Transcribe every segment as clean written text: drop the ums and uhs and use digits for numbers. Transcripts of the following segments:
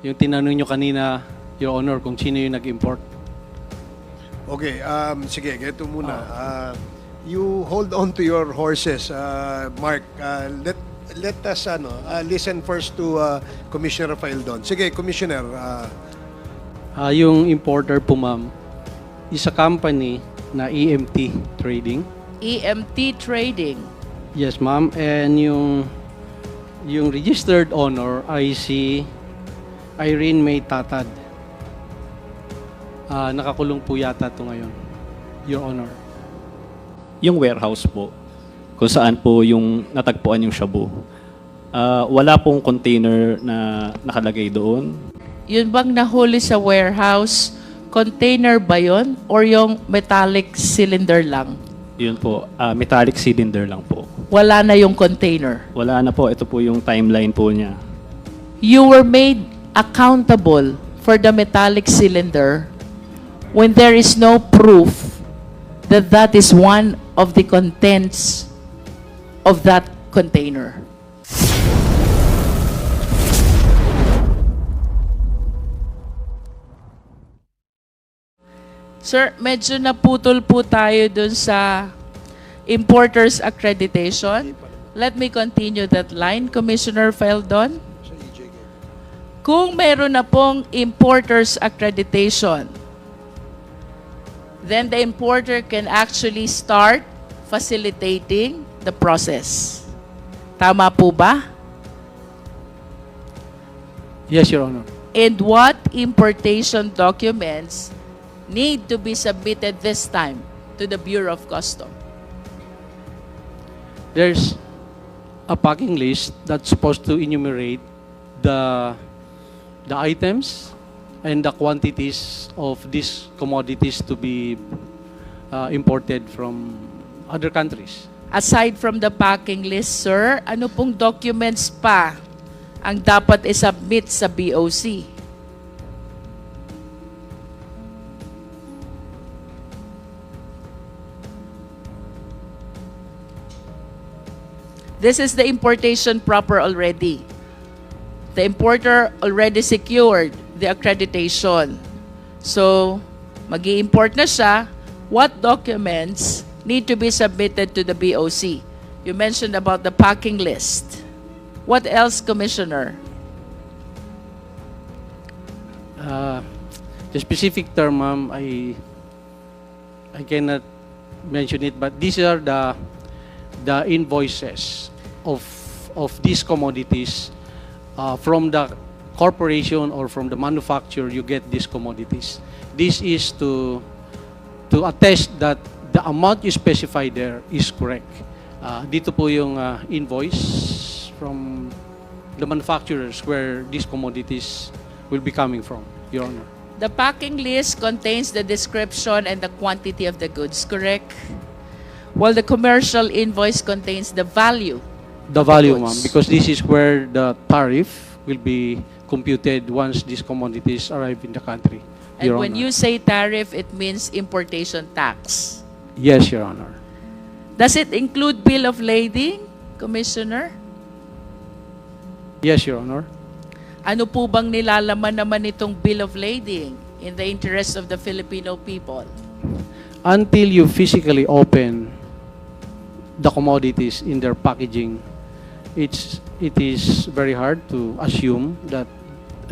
Yung tinanong nyo kanina, Your Honor, kung sino yung nag-import. Okay, sige, ganito muna. You hold on to your horses, Mark. Let us listen first to Commissioner Faildon. Sige, Commissioner. Yung importer po, ma'am, is a company na EMT Trading. EMT Trading. Yes, ma'am. And yung registered owner ay si Irene May Tatad. Nakakulong po yata ito ngayon, Your Honor. Yung warehouse po, kung saan po yung natagpuan yung shabu, wala pong container na nakalagay doon. Yun bang nahuli sa warehouse, container ba yun? Or yung metallic cylinder lang? Yun po, metallic cylinder lang po. Wala na yung container. Wala na po, ito po yung timeline po niya. You were made accountable for the metallic cylinder when there is no proof that that is one of the contents of that container. Sir, medyo naputol po tayo dun sa importer's accreditation. Let me continue that line, Commissioner Faildon. Kung meron na pong importer's accreditation, then the importer can actually start facilitating the process. Tama po ba? Yes, Your Honor. And what importation documents need to be submitted this time to the Bureau of Customs? There's a packing list that's supposed to enumerate the items and the quantities of these commodities to be imported from other countries. Aside from the packing list, sir, ano pong documents pa ang dapat isubmit sa BOC? This is the importation proper already. The importer already secured the accreditation. So, mag-i-import na siya. What documents need to be submitted to the BOC? You mentioned about the packing list. What else, Commissioner? The specific term, ma'am, I cannot mention it, but these are the invoices of these commodities from the corporation or from the manufacturer. You get these commodities. This is to attest that the amount you specify there is correct. Dito po yung invoice from the manufacturers where these commodities will be coming from, Your Honor. The packing list contains the description and the quantity of the goods, correct? While the commercial invoice contains the value. The of value, goods. ma'am, because this is where the tariff will be computed once these commodities arrive in the country, And Your when Honor. you say tariff, it means importation tax. Yes, Your Honor. Does it include bill of lading, Commissioner? Yes, Your Honor. Ano po bang nilalaman naman itong bill of lading in the interest of the Filipino people? Until you physically open the commodities in their packaging, it is very hard to assume that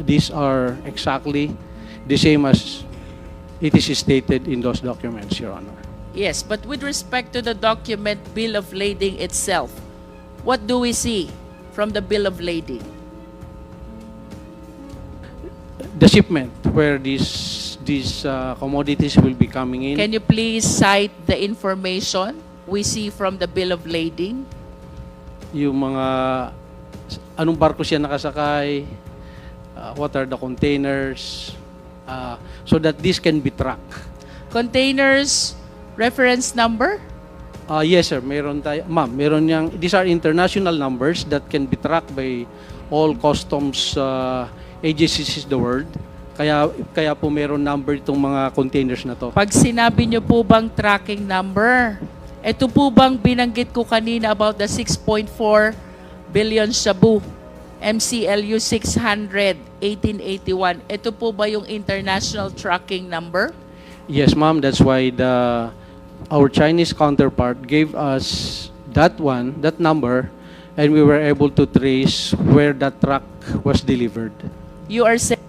these are exactly the same as it is stated in those documents, Your Honor. Yes, but with respect to the document bill of lading itself, what do we see from the bill of lading? The shipment where these commodities will be coming in. Can you please cite the information we see from the bill of lading? Yung mga anong barko siya nakasakay, what are the containers, so that this can be tracked. Containers, reference number? Yes, sir. Meron tayo. Ma'am, meron yang, these are international numbers that can be tracked by all customs agencies in the world. Kaya po meron number itong mga containers na to. Pag sinabi niyo po bang tracking number, ito po bang binanggit ko kanina about the 6.4 billion shabu? MCLU 600, 1881. Ito po ba yung international tracking number? Yes, ma'am. That's why our Chinese counterpart gave us that number, and we were able to trace where that truck was delivered. You are saying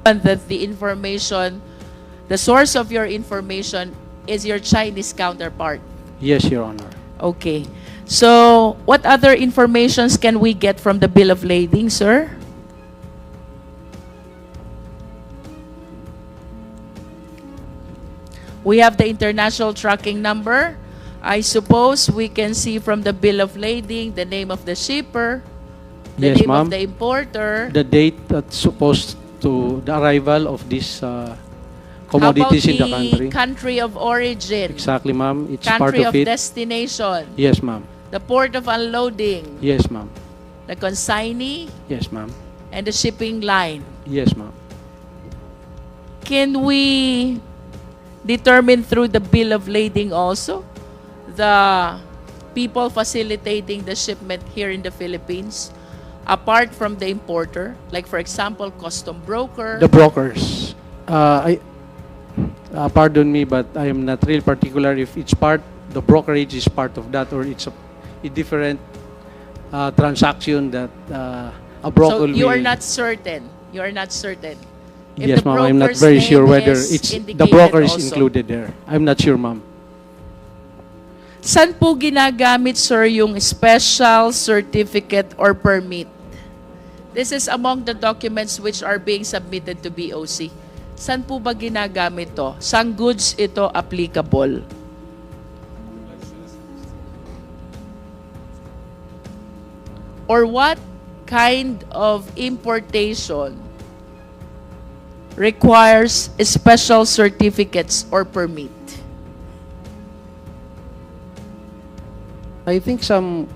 that the source of your information is your Chinese counterpart. Yes, Your Honor. Okay. So, what other informations can we get from the bill of lading, sir? We have the international tracking number. I suppose we can see from the bill of lading the name of the shipper, the Yes, name ma'am. of the importer. The date that's supposed to the arrival of these commodities in the country. Country of origin? Exactly, ma'am. It's part Country of of it. destination? Yes, ma'am. The port of unloading? Yes, ma'am. The consignee? Yes, ma'am. And the shipping line? Yes, ma'am. Can we determine through the bill of lading also the people facilitating the shipment here in the Philippines, apart from the importer? Like, for example, custom broker? The brokers. Pardon me, but I am not real particular if the brokerage is part of that, or it's a different transaction that a broker So you are will- not certain. You are not certain. If Yes, the ma'am. I'm not broker's very sure name whether is the indicated broker is also. included there. I'm not sure, ma'am. Saan po ginagamit, sir, yung special certificate or permit? This is among the documents which are being submitted to BOC. Saan po ba ginagamit to? Saan goods ito applicable? Or what kind of importation requires special certificates or permit? I think some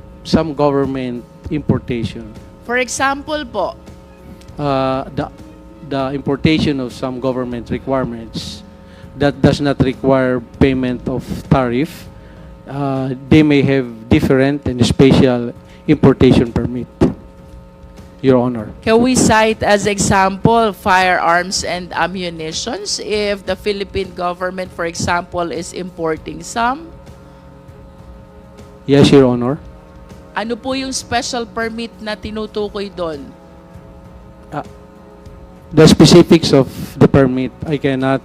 government importation. For example po, The importation of some government requirements that does not require payment of tariff, they may have different and special importation permit, Your Honor. can we cite as example firearms and ammunitions if the Philippine government, for example, is importing some? Yes, Your Honor. Ano po yung special permit na tinutukoy doon? The specifics of the permit, I cannot.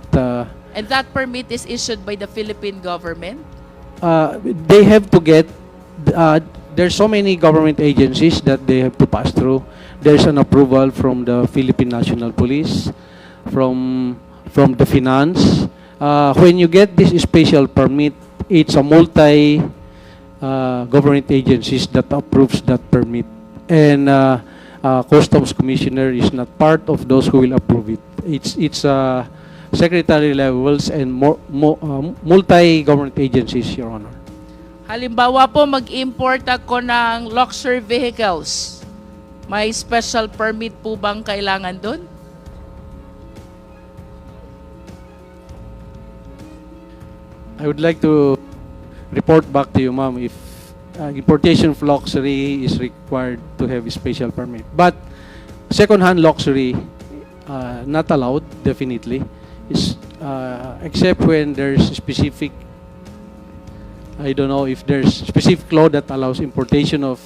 And that permit is issued by the Philippine government? They have to get. There's so many government agencies that they have to pass through. There's an approval from the Philippine National Police, from the finance. When you get this special permit, it's a multi government agencies that approves that permit, and Customs Commissioner is not part of those who will approve it. It's secretary levels and multi-government agencies, Your Honor. Halimbawa po, mag-import ako ng luxury vehicles. May special permit po bang kailangan doon? I would like to report back to you, ma'am, if importation of luxury is required to have a special permit. But second-hand luxury, not allowed, definitely, is except when there's specific, I don't know if there's specific law that allows importation of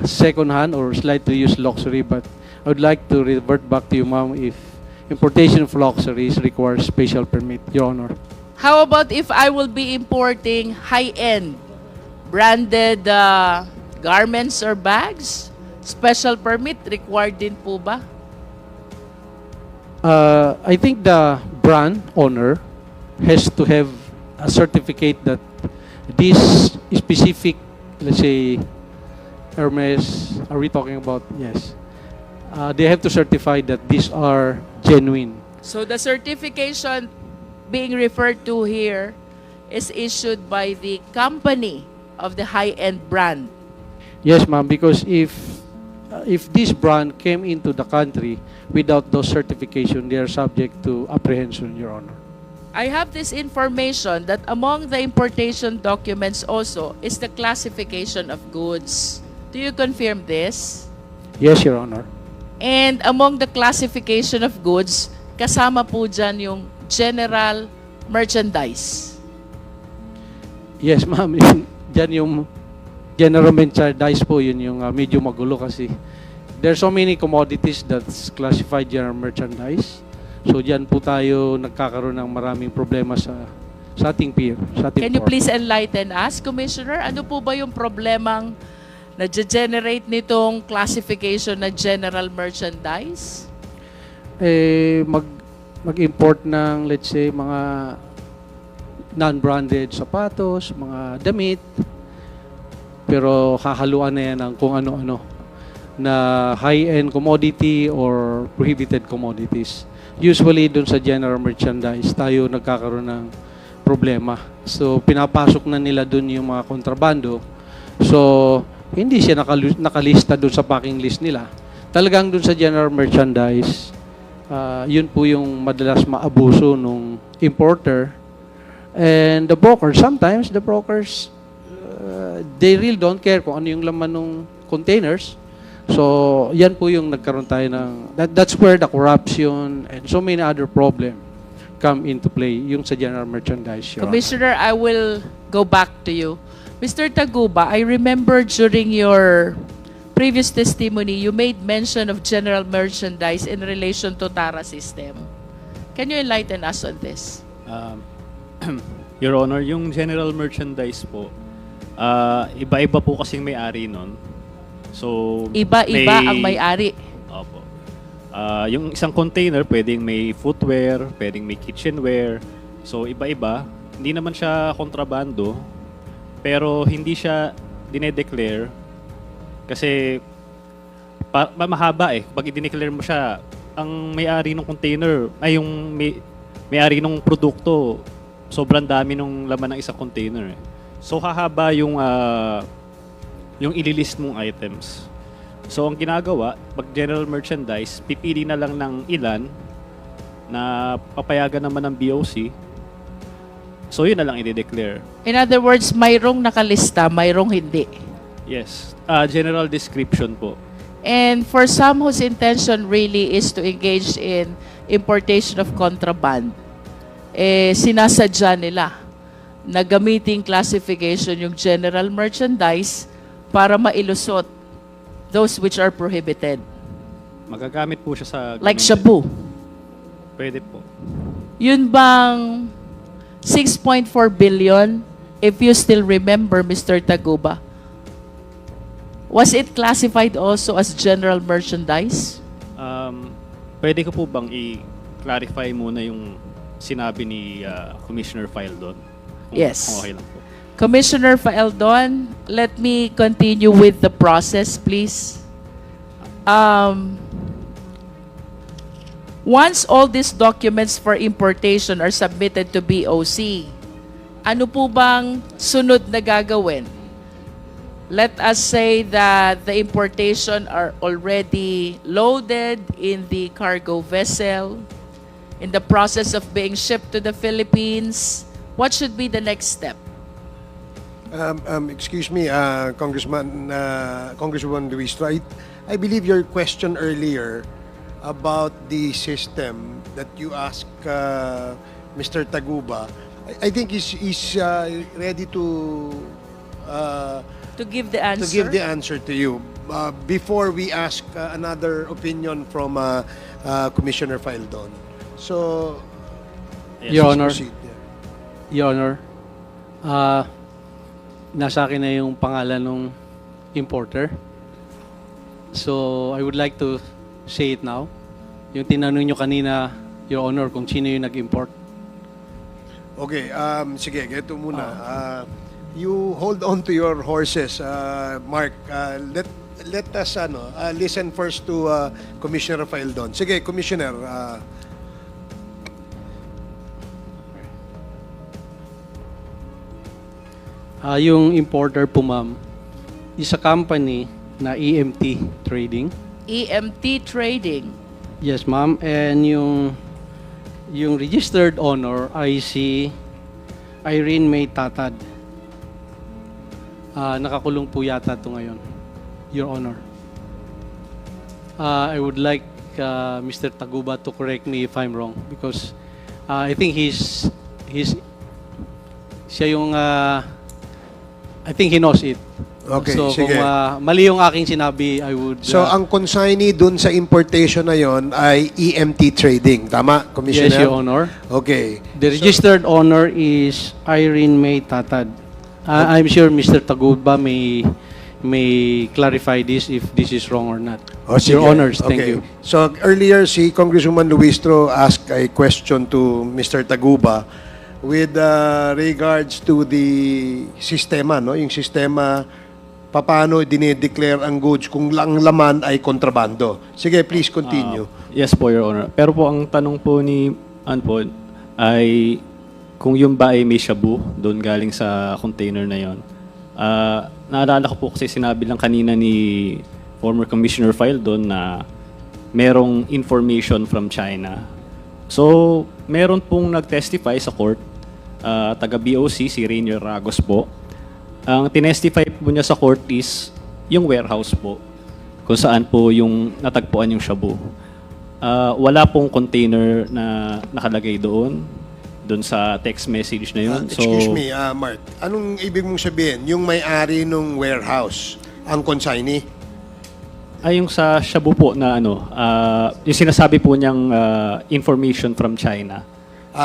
second-hand or slightly used luxury. But I would like to revert back to you, ma'am, if importation of luxuries requires special permit, Your Honor. How about if I will be importing high-end branded garments or bags? Special permit required din po ba? I think the brand owner has to have a certificate that this specific, let's say, Hermes, are we talking about? Yes. They have to certify that these are genuine. So the certification being referred to here is issued by the company of the high-end brand. Yes, ma'am, because if this brand came into the country without those certification, they are subject to apprehension, Your Honor. I have this information that among the importation documents also is the classification of goods. Do you confirm this? Yes, Your Honor. And among the classification of goods, kasama po dyan yung general merchandise. Yes, ma'am. Diyan yung general merchandise po, yun yung medyo magulo kasi there's so many commodities that's classified general merchandise. So diyan po tayo nagkakaroon ng maraming problema sa ating peer, sa ating Can you court. please enlighten us, Commissioner? Ano po ba yung problemang na-generate nitong classification na general merchandise? Mag-import ng, let's say, mga non-branded sapatos, mga damit, pero hahaluan na yan ng kung ano-ano na high-end commodity or prohibited commodities. Usually, dun sa general merchandise, tayo nagkakaroon ng problema. So, pinapasok na nila dun yung mga kontrabando. So, hindi siya nakalista dun sa packing list nila. Talagang dun sa general merchandise, yun po yung madalas maabuso nung importer. And the brokers, sometimes the brokers, they really don't care kung ano yung laman ng containers. So, yan po yung nagkaroon tayo ng, that's where the corruption and so many other problems come into play, yung sa general merchandise. Your Honor. Commissioner, I will go back to you. Mr. Taguba, I remember during your previous testimony, you made mention of general merchandise in relation to TARA system. Can you enlighten us on this? Your Honor, yung general merchandise po, iba-iba po kasing may-ari nun. So, Iba-iba ang may-ari. Opo. Yung isang container, pwedeng may footwear, pwedeng may kitchenware. So, iba-iba. Hindi naman siya kontrabando, pero hindi siya dinedeclare kasi mahaba eh. Pag i-declare mo siya, ang may-ari ng container, ay yung may-ari ng produkto, sobrang dami ng laman ng isang container eh. So, hahaba yung ililist mong items. So, ang ginagawa, pag general merchandise, pipili na lang ng ilan na papayagan naman ng BOC. So, yun na lang i-declare. In other words, mayroong nakalista, mayroong hindi. Yes. General description po. And for some whose intention really is to engage in importation of contraband, sinasadya nila na gamiting classification yung general merchandise para mailusot those which are prohibited. Magagamit po siya sa... Like ganun shabu. din. Pwede po. Yun bang 6.4 billion, if you still remember, Mr. Taguba, was it classified also as general merchandise? Pwede ko po bang i-clarify muna yung sinabi ni Commissioner Faeldon? Yes. Kung okay lang po. Commissioner Faeldon, let me continue with the process, please. Once all these documents for importation are submitted to BOC, ano po bang sunod na gagawin? Let us say that the importation are already loaded in the cargo vessel, in the process of being shipped to the Philippines. What should be the next step? Excuse me, Congresswoman Luistro, I believe your question earlier about the system that you asked Mr. Taguba, I think he's ready to give the answer? to give the answer to you. Before we ask another opinion from Commissioner Faeldon. So, Your please Honor. proceed. Yeah. Your Honor, nasa akin na yung pangalan ng importer. So, I would like to say it now. Yung tinanong nyo kanina, Your Honor, kung sino yung nag-import. Okay, sige, geto muna. You hold on to your horses, Mark. Let us listen first to Commissioner Faeldon. Sige, Commissioner. Yung importer po, ma'am, is a company na EMT Trading. EMT Trading. Yes, ma'am. And yung registered owner ay si Irene May Tatad. Nakakulong po yata ito ngayon. Your Honor. I would like Mr. Taguba to correct me if I'm wrong because I think siya yung I think he knows it. Okay, so sige. kung mali yung aking sinabi, I would So, ang consignee dun sa importation na yon ay EMT Trading. Tama, yes, Commissioner? Your Honor. Okay. The registered owner is Irene May Tatad. I'm sure Mr. Taguba may clarify this if this is wrong or not. Oh, sige. Your Honors, thank Okay. you. So, earlier, si Congresswoman Luistro asked a question to Mr. Taguba with regards to the sistema, no? Yung sistema, paano dinideclare ang goods kung ang laman ay kontrabando. Sige, please continue. Yes po, Your Honor. Pero po, ang tanong po ni po ay kung yung ba ay may shabu doon galing sa container na yon. Naalala ko po kasi sinabi lang kanina ni former Commissioner File doon na merong information from China. So, meron pong nag-testify sa court, taga BOC, si Rainier Ragos po. Ang tinestify po niya sa court is yung warehouse po, kung saan po yung natagpuan yung shabu. Wala pong container na nakalagay doon sa text message na yun. Excuse me, Mark. Anong ibig mong sabihin? Yung may-ari ng warehouse, ang consignee? Ay, yung sa shabu po na yung sinasabi po niyang information from China.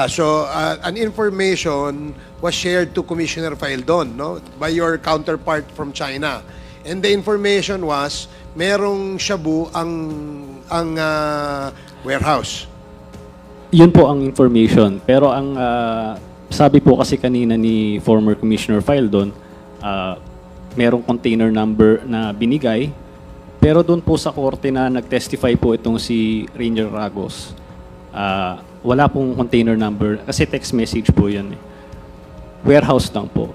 So, an information was shared to Commissioner Faildon, no? By your counterpart from China. And the information was, merong shabu ang warehouse. Yun po ang information. Pero ang sabi po kasi kanina ni former Commissioner Faildon, merong container number na binigay. Pero doon po sa korte na nag-testify po itong si Rainier Ragos, wala pong container number kasi text message po yan. Warehouse lang po.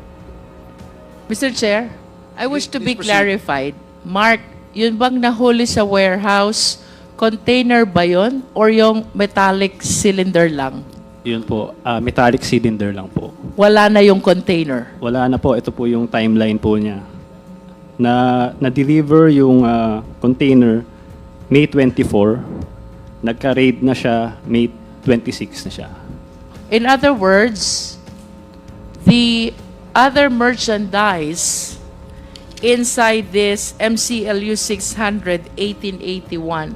Mr. Chair, I wish to be Please proceed. clarified. Mark, yun bang nahuli sa warehouse, container ba yun or yung metallic cylinder lang? Yun po, metallic cylinder lang po. Wala na yung container. Wala na po, ito po yung timeline po niya. Na-deliver yung container May 24, nagka-raid na siya May 26 na siya. In other words, the other merchandise inside this MCLU 600 1881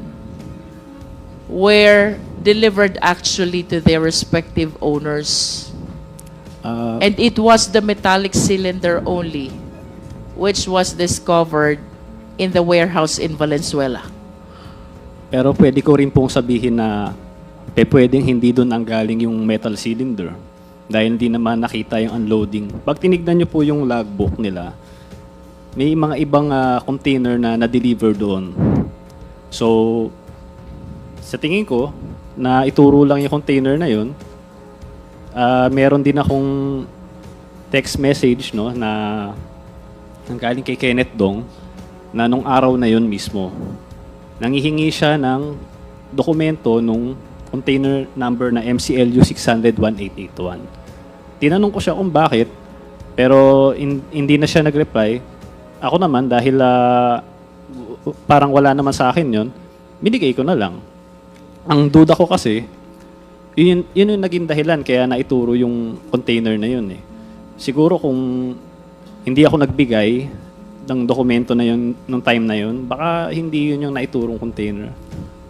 were delivered actually to their respective owners. And it was the metallic cylinder only which was discovered in the warehouse in Valenzuela. Pero pwede ko rin pong sabihin na pwedeng hindi doon ang galing yung metal cylinder dahil hindi naman nakita yung unloading. Pag tinignan nyo po yung logbook nila, may mga ibang container na na-deliver doon. So, sa tingin ko, na ituro lang yung container na yun, meron din akong text message no, na galing kay Kenneth Dong na nung araw na yun mismo, nangihingi siya ng dokumento nung container number na MCLU 600-1881. Tinanong ko siya kung bakit, pero hindi na siya nag-reply. Ako naman, dahil parang wala naman sa akin yon, binigay ko na lang. Ang duda ko kasi, yun yung naging dahilan kaya naituro yung container na yun eh. Siguro kung hindi ako nagbigay ng dokumento na yun nung time na yun, baka hindi yun yung naiturong container.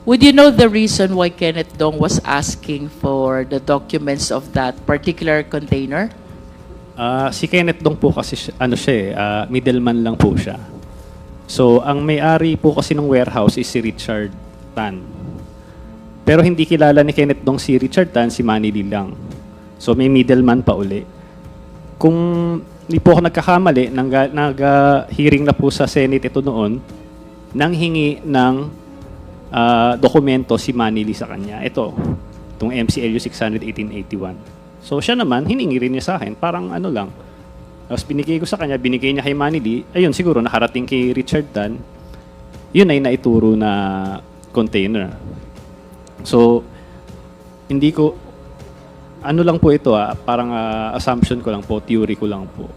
Would you know the reason why Kenneth Dong was asking for the documents of that particular container? Si Kenneth Dong po kasi middleman lang po siya. So, ang may-ari po kasi ng warehouse is si Richard Tan. Pero hindi kilala ni Kenneth Dong si Richard Tan, si Manny Lee lang. So, may middleman pa uli. Kung hindi po ako nagkakamali, nag-hearing na po sa Senate ito noon, nang hingi ng dokumento si Manny Lee sa kanya. Ito, itong MCLU 600-1881. So siya naman, hiningi rin niya sa akin, parang ano lang. Tapos binigay ko sa kanya, binigay niya kay Manny Lee, ayun siguro nakarating kay Richard Tan, yun ay naituro na container. So, hindi ko, ano lang po ito parang assumption ko lang po, theory ko lang po.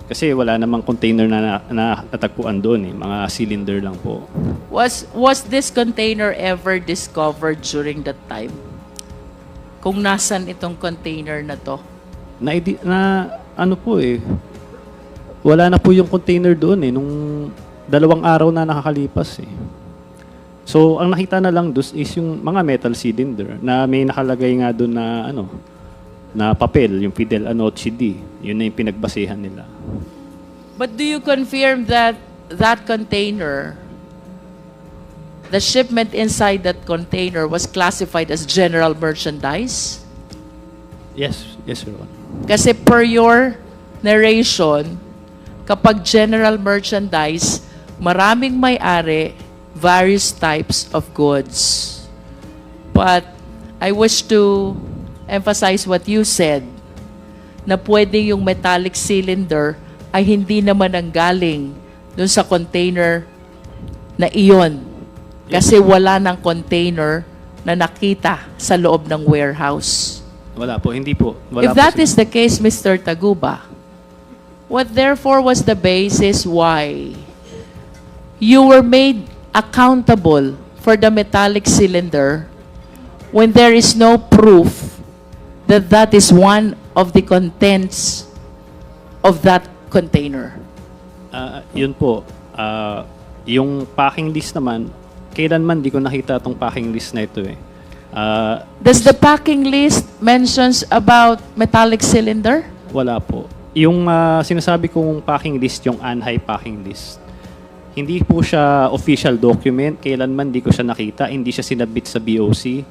Kasi wala namang container na natagpuan doon eh. Mga cylinder lang po. Was this container ever discovered during that time? Kung nasan itong container na to? Ano po eh. Wala na po yung container doon eh. Nung 2 araw na nakakalipas eh. So, ang nakita na lang doon is yung mga metal cylinder na may nakalagay nga doon na na papel, yung Fidel Anoche D. Yun na yung pinagbasehan nila. But do you confirm that that container, the shipment inside that container was classified as general merchandise? Yes, Your Honor. Kasi per your narration, kapag general merchandise, maraming may-ari, various types of goods. But I wish to emphasize what you said, na pwede yung metallic cylinder ay hindi naman ang galing dun sa container na iyon. Kasi wala ng container na nakita sa loob ng warehouse. Wala po, hindi po. Wala If po that sila. is the case, Mr. Taguba, what therefore was the basis why you were made accountable for the metallic cylinder when there is no proof that that is one of the contents of that container? Yun po. Yung packing list naman, kailanman di ko nakita tong packing list na ito eh. Does the packing list mentions about metallic cylinder? Wala po. Yung sinasabi kong packing list, yung ANHI packing list, hindi po siya official document. Kailanman di ko siya nakita. Hindi siya sinabit sa BOC.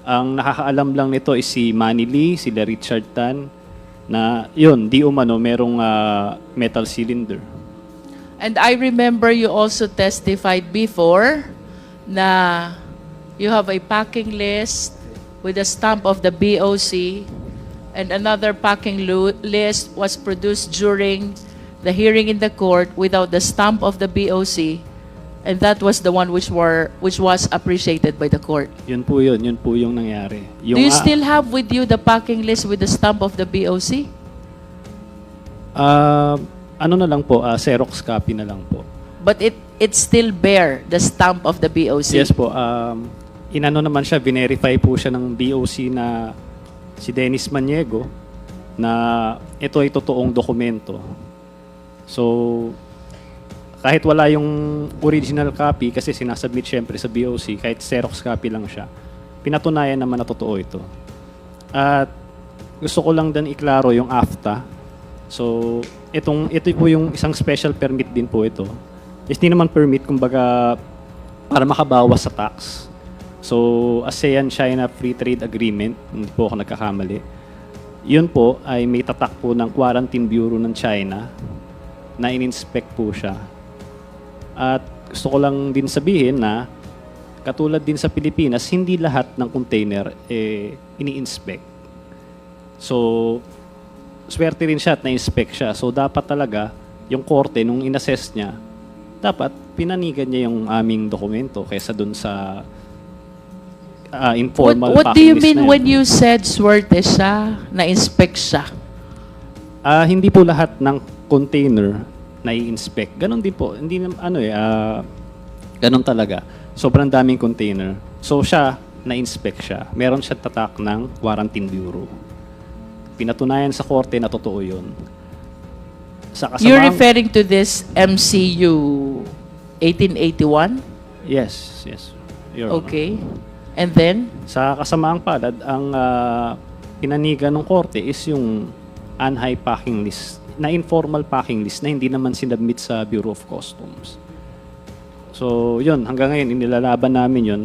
Ang nakakaalam lang nito is si Manny Lee, sila Richard Tan, na yun, di umano, merong metal cylinder. And I remember you also testified before na you have a packing list with a stamp of the BOC, and another packing list was produced during the hearing in the court without the stamp of the BOC, and that was the one which was appreciated by the court. Yun po yung nangyari. Yung, Do you still have with you the packing list with the stamp of the BOC? ano na lang po, Xerox copy na lang po. But it still bear the stamp of the BOC? Yes po. Inano naman siya, verify po siya ng BOC na si Dennis Maniego na ito ay totoong dokumento. So, kahit wala yung original copy, kasi sinasubmit syempre sa BOC, kahit Xerox copy lang siya, pinatunayan naman na totoo ito. At gusto ko lang din iklaro yung AFTA. So, ito po yung isang special permit din po ito. Hindi naman permit, kumbaga, para makabawas sa tax. So, ASEAN-China Free Trade Agreement, hindi po ako nagkakamali. Yun po ay may tatak po ng Quarantine Bureau ng China na in-inspect po siya. At gusto ko lang din sabihin na katulad din sa Pilipinas, hindi lahat ng container ini-inspect. So, swerte rin siya at na-inspect siya. So, dapat talaga yung korte, nung in-assess niya, dapat pinanigan niya yung aming dokumento kaysa dun sa informal What do you packing list mean na yun. when you said swerte siya, na-inspect siya? Hindi po lahat ng container na i-inspect. Ganon din po. Hindi ganon talaga. Sobrang daming container. So siya, na-inspect siya. Meron siya tatak ng Quarantine Bureau. Pinatunayan sa korte na totoo yun. Sa You're kasamaang- referring to this MCU 1881? Yes. Your Honor. Okay. And then? Sa kasamaang palad, ang pinanigan ng korte is yung ANHI packing list, na informal packing list na hindi naman sinabmit sa Bureau of Customs. So, yun, hanggang ngayon, inilalaban namin yun.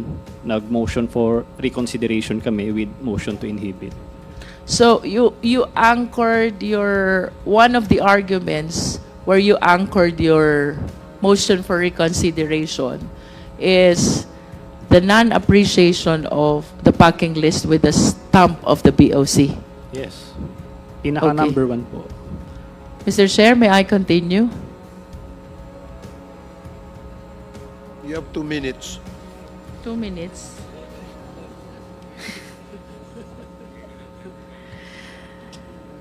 Nag-motion for reconsideration kami with motion to inhibit. So, you anchored one of the arguments where you anchored your motion for reconsideration is the non-appreciation of the packing list with the stamp of the BOC. Yes. Pinaka Okay. number 1 po. Mr. Chair, may I continue? You have 2 minutes. 2 minutes.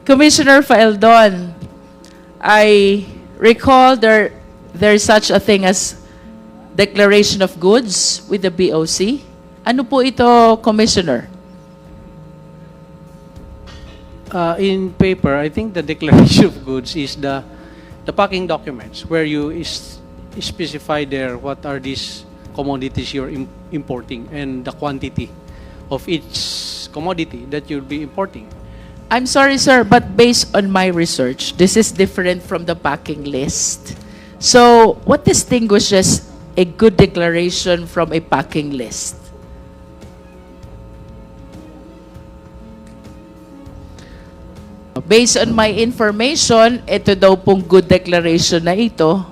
Commissioner Faeldon, I recall there's such a thing as declaration of goods with the BOC. Ano po ito, Commissioner? In paper, I think the declaration of goods is the packing documents where you specify there what are these commodities you're importing and the quantity of each commodity that you'll be importing. I'm sorry, sir, but based on my research, this is different from the packing list. So, what distinguishes a good declaration from a packing list? Based on my information, ito daw pong good declaration na ito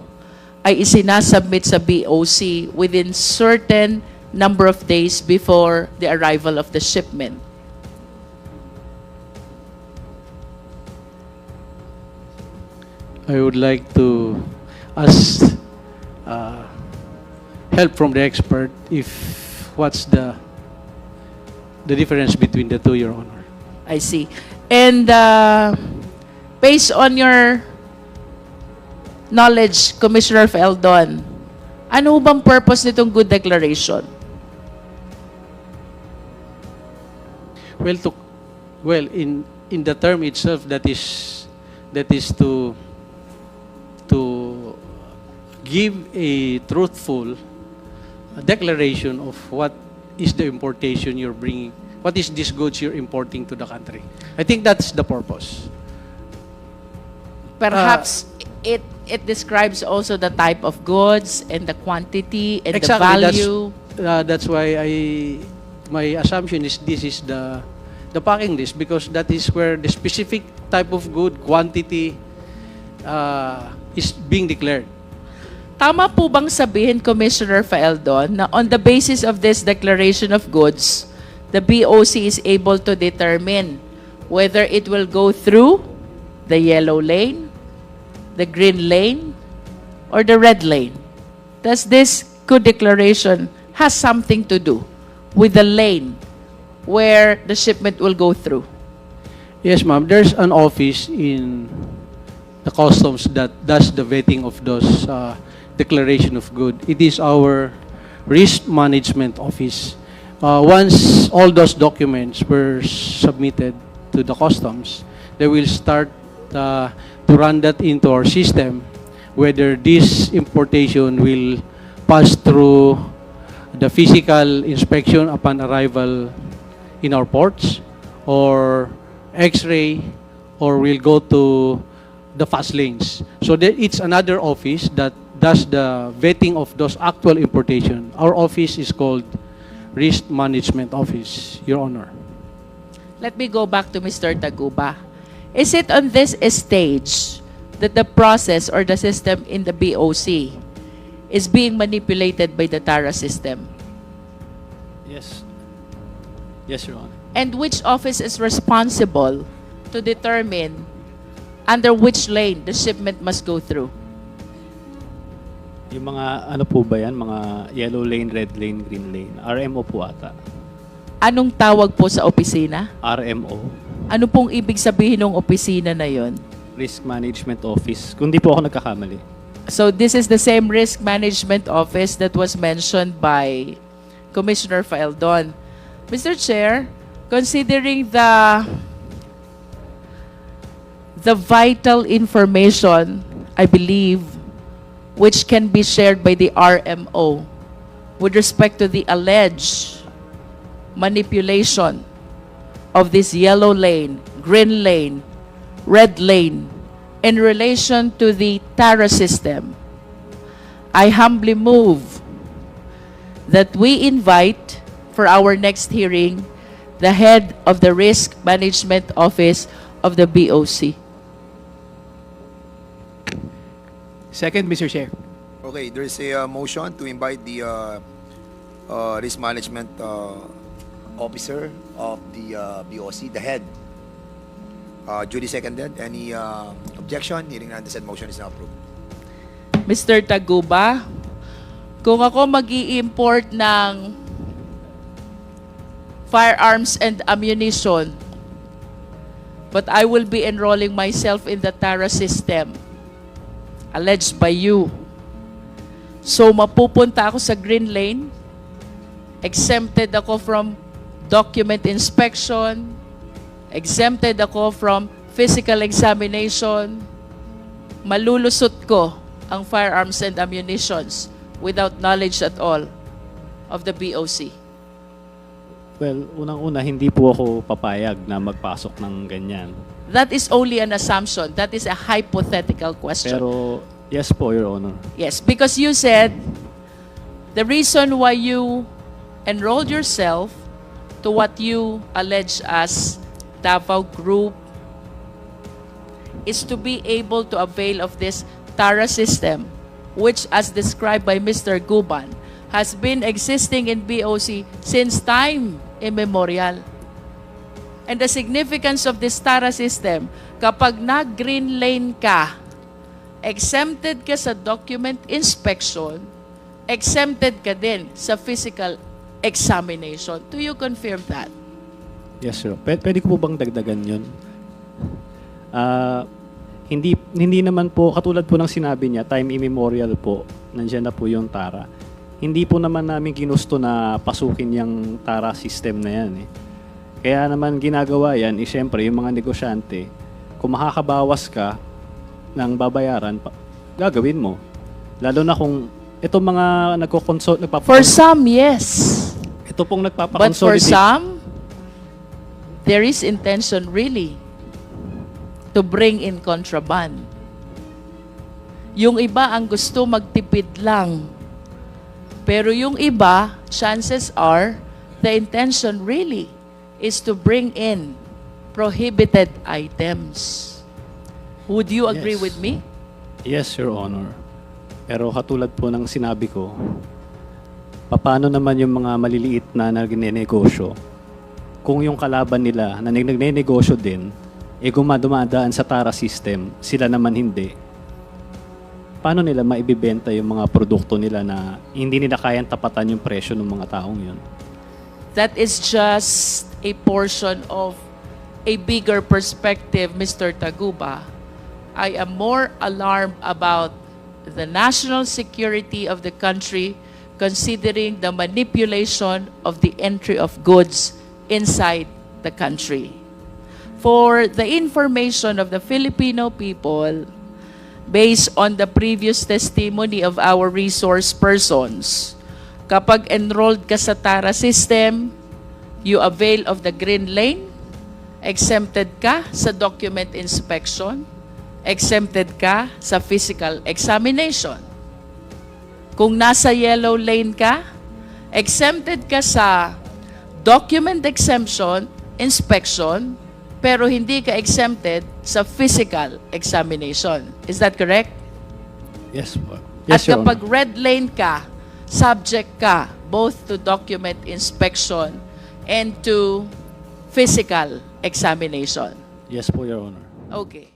ay isinasubmit sa BOC within certain number of days before the arrival of the shipment. I would like to ask help from the expert if what's the difference between the two, Your Honor. I see. And based on your knowledge, Commissioner Feldon, ano bang purpose nitong good declaration? Well, in the term itself, that is to give a truthful declaration of what is the importation you're bringing, what is this goods you're importing to the country. I think that's the purpose. Perhaps it describes also the type of goods and the quantity and Exactly, the value. That's why my assumption is this is the packing list, because that is where the specific type of good quantity is being declared. Tama po bang sabihin, Commissioner Feldon, na on the basis of this declaration of goods, the BOC is able to determine whether it will go through the yellow lane, the green lane, or the red lane? Does this good declaration has something to do with the lane where the shipment will go through? Yes, ma'am. There's an office in the customs that does the vetting of those declaration of good. It is our risk management office. Once all those documents were submitted to the customs, they will start to run that into our system, whether this importation will pass through the physical inspection upon arrival in our ports, or X-ray, or will go to the fast lanes. So it's another office that does the vetting of those actual importation. Our office is called Risk Management Office, Your Honor. Let me go back to Mr. Taguba. Is it on this stage that the process or the system in the BOC is being manipulated by the TARA system? Yes. Yes, Your Honor. And which office is responsible to determine under which lane the shipment must go through? Yung mga ano po ba yan? Mga yellow lane, red lane, green lane. RMO po ata. Anong tawag po sa opisina? RMO. Ano pong ibig sabihin ng opisina na yon? Risk Management Office. Kung di po ako nagkakamali. So this is the same risk management office that was mentioned by Commissioner Feldon. Mr. Chair, considering the vital information, I believe, which can be shared by the RMO with respect to the alleged manipulation of this yellow lane, green lane, red lane in relation to the TARA system, I humbly move that we invite for our next hearing the head of the Risk Management Office of the BOC. Second, Mr. Chair. Okay, there's a motion to invite the risk management officer of the BOC, the head. Duly seconded. Any objection? Hearing none, the said motion is now approved. Mr. Taguba, kung ako mag-i-import ng firearms and ammunition, but I will be enrolling myself in the TARA system, alleged by you. So mapupunta ako sa green lane, exempted ako from document inspection, exempted ako from physical examination, malulusot ko ang firearms and ammunitions without knowledge at all of the BOC. Well, unang-una, hindi po ako papayag na magpasok ng ganyan. That is only an assumption. That is a hypothetical question. Pero, yes po, Your Honor. Yes, because you said the reason why you enrolled yourself to what you allege as Davao Group is to be able to avail of this TARA system, which, as described by Mr. Guban, has been existing in BOC since time immemorial. And the significance of this TARA system, kapag nag-green lane ka, exempted ka sa document inspection, exempted ka din sa physical examination. Do you confirm that? Yes, sir. Pwede ko po bang dagdagan yun? Hindi naman po, katulad po ng sinabi niya, time immemorial po, nandiyan na po yung TARA. Hindi po naman namin ginusto na pasukin yung TARA system na yan. Kaya naman ginagawa yan, siyempre, yung mga negosyante, kung makakabawas ka ng babayaran, gagawin mo. Lalo na kung itong mga For some, yes. ito pong But for nagpapakonsolidate. some, there is intention really to bring in contraband. Yung iba ang gusto magtipid lang. Pero yung iba, chances are, the intention really is to bring in prohibited items. Would you agree Yes. with me? Yes, Your Honor. Pero katulad po ng sinabi ko, paano naman yung mga maliliit na nagnenegosyo kung yung kalaban nila na nagnenegosyo din, dumadaan sa TARA system, sila naman hindi. Paano nila maibibenta yung mga produkto nila na hindi nila kayang tapatan yung presyo ng mga taong yun? That is just a portion of a bigger perspective, Mr. Taguba. I am more alarmed about the national security of the country considering the manipulation of the entry of goods inside the country. For the information of the Filipino people, based on the previous testimony of our resource persons, kapag enrolled ka sa TARA system, you avail of the green lane, exempted ka sa document inspection, exempted ka sa physical examination. Kung nasa yellow lane ka, exempted ka sa document exemption, inspection, pero hindi ka exempted sa physical examination. Is that correct? Yes po. At Yes, Your kapag Honor. red lane ka, subject ka both to document inspection and to physical examination. Yes po, Your Honor. Okay.